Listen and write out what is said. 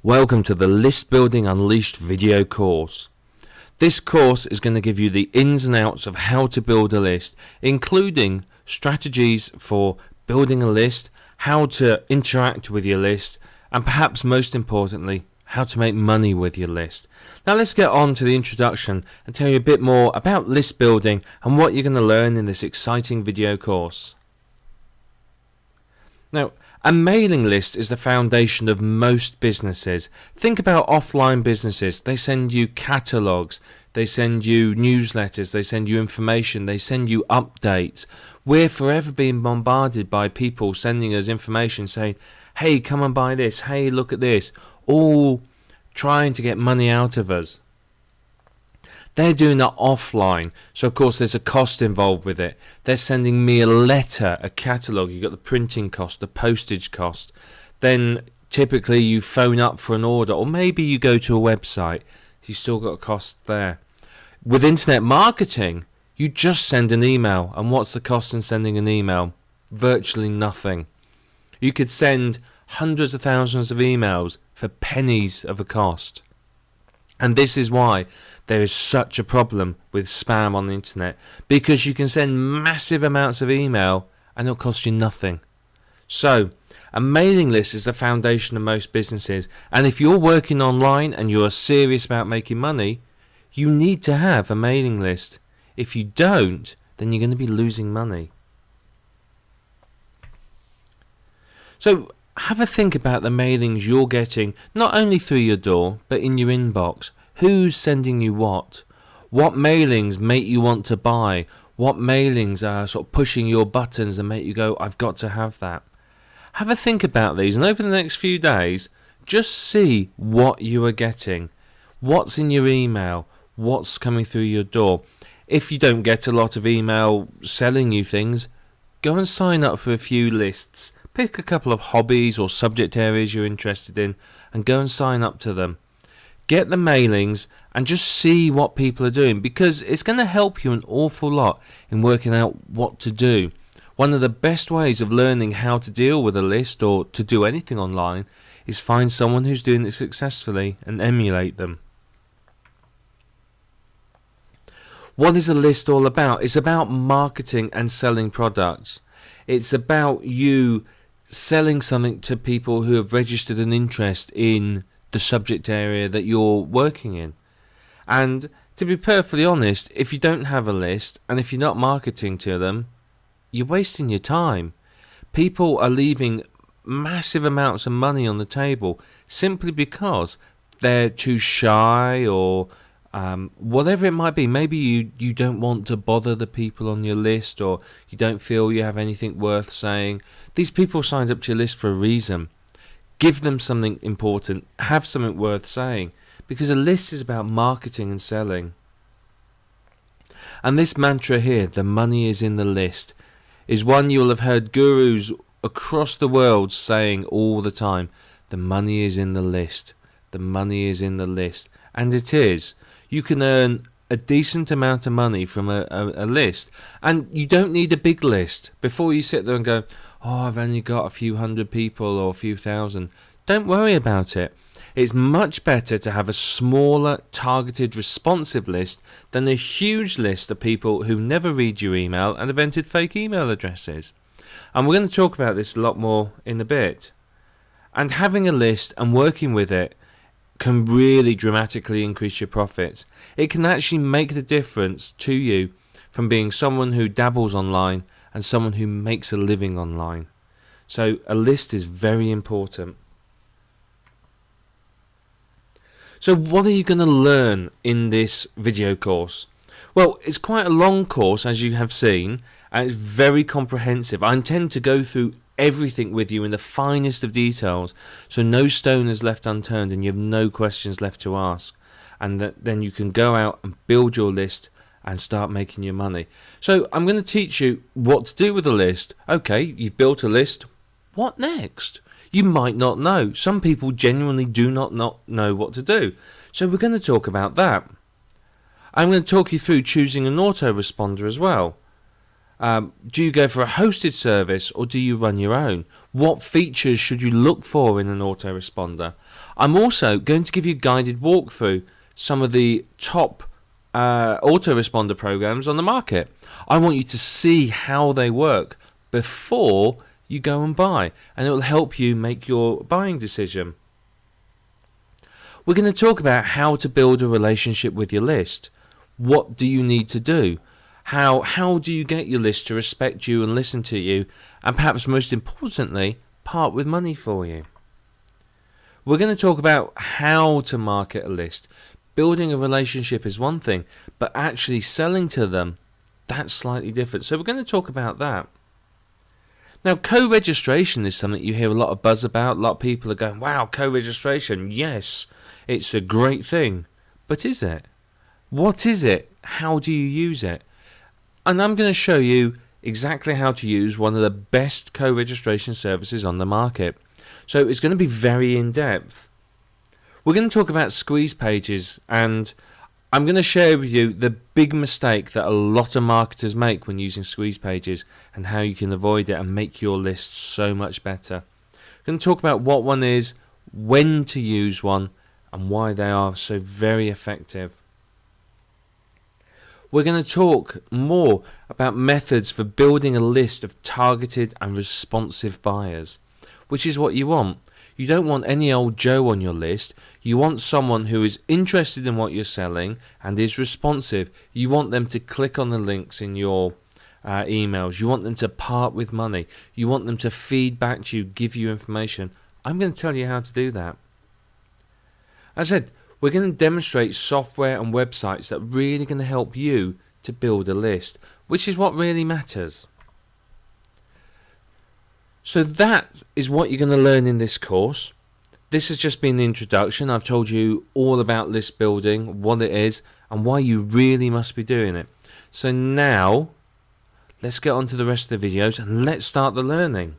Welcome to the List Building Unleashed video course. This course is going to give you the ins and outs of how to build a list, including strategies for building a list, how to interact with your list, and perhaps most importantly, how to make money with your list. Now let's get on to the introduction and tell you a bit more about list building and what you're going to learn in this exciting video course. Now, a mailing list is the foundation of most businesses. Think about offline businesses. They send you catalogs, they send you newsletters, they send you information, they send you updates. We're forever being bombarded by people sending us information saying, hey, come and buy this, hey, look at this, all trying to get money out of us. They're doing that offline, so of course there's a cost involved with it. They're sending me a letter, a catalogue, you've got the printing cost, the postage cost. Then typically you phone up for an order, or maybe you go to a website, you still got a cost there. With internet marketing, you just send an email, and what's the cost in sending an email? Virtually nothing. You could send hundreds of thousands of emails for pennies of a cost. And this is why there is such a problem with spam on the internet, because you can send massive amounts of email and it'll cost you nothing. So a mailing list is the foundation of most businesses, and if you're working online and you're serious about making money, you need to have a mailing list. If you don't, then you're going to be losing money. So have a think about the mailings you're getting, not only through your door, but in your inbox. Who's sending you what? What mailings make you want to buy? What mailings are sort of pushing your buttons and make you go, I've got to have that? Have a think about these, and over the next few days, just see what you are getting. What's in your email? What's coming through your door? If you don't get a lot of email selling you things, go and sign up for a few lists. Pick a couple of hobbies or subject areas you're interested in and go and sign up to them. Get the mailings and just see what people are doing, because it's going to help you an awful lot in working out what to do. One of the best ways of learning how to deal with a list or to do anything online is find someone who's doing it successfully and emulate them. What is a list all about? It's about marketing and selling products. It's about you selling something to people who have registered an interest in the subject area that you're working in. And to be perfectly honest, if you don't have a list and if you're not marketing to them, you're wasting your time. People are leaving massive amounts of money on the table simply because they're too shy, or whatever it might be. Maybe you don't want to bother the people on your list, or you don't feel you have anything worth saying. These people signed up to your list for a reason. Give them something important, have something worth saying, because a list is about marketing and selling. And this mantra here, the money is in the list, is one you'll have heard gurus across the world saying all the time. The money is in the list. The money is in the list. And it is. You can earn a decent amount of money from a list, and you don't need a big list. Before you sit there and go, oh, I've only got a few hundred people or a few thousand, don't worry about it. It's much better to have a smaller, targeted, responsive list than a huge list of people who never read your email and have entered fake email addresses. And we're going to talk about this a lot more in a bit. And having a list and working with it can really dramatically increase your profits. It can actually make the difference to you from being someone who dabbles online and someone who makes a living online. So a list is very important. So what are you going to learn in this video course? Well, it's quite a long course, as you have seen, and it's very comprehensive. I intend to go through everything with you in the finest of details, so no stone is left unturned and you have no questions left to ask, and then you can go out and build your list and start making your money. So I'm going to teach you what to do with a list. Okay, you've built a list. What next? You might not know. Some people genuinely do not know what to do. So we're going to talk about that. I'm going to talk you through choosing an autoresponder as well. Do you go for a hosted service or do you run your own? What features should you look for in an autoresponder? I'm also going to give you a guided walkthrough some of the top autoresponder programs on the market. I want you to see how they work before you go and buy, and it will help you make your buying decision. We're going to talk about how to build a relationship with your list. What do you need to do? How do you get your list to respect you and listen to you, and perhaps most importantly, part with money for you? We're going to talk about how to market a list. Building a relationship is one thing, but actually selling to them, that's slightly different. So we're going to talk about that. Now, co-registration is something you hear a lot of buzz about. A lot of people are going, wow, co-registration, yes, it's a great thing. But is it? What is it? How do you use it? And I'm going to show you exactly how to use one of the best co-registration services on the market. So it's going to be very in-depth. We're going to talk about squeeze pages, and I'm going to share with you the big mistake that a lot of marketers make when using squeeze pages and how you can avoid it and make your list so much better. We're going to talk about what one is, when to use one, and why they are so very effective. We're going to talk more about methods for building a list of targeted and responsive buyers, which is what you want. You don't want any old Joe on your list. You want someone who is interested in what you're selling and is responsive. You want them to click on the links in your emails. You want them to part with money. You want them to feed back to you, give you information. I'm going to tell you how to do that. As I said, we're going to demonstrate software and websites that are really going to help you to build a list, which is what really matters. So that is what you're going to learn in this course. This has just been the introduction. I've told you all about list building, what it is, and why you really must be doing it. So now, let's get on to the rest of the videos and let's start the learning.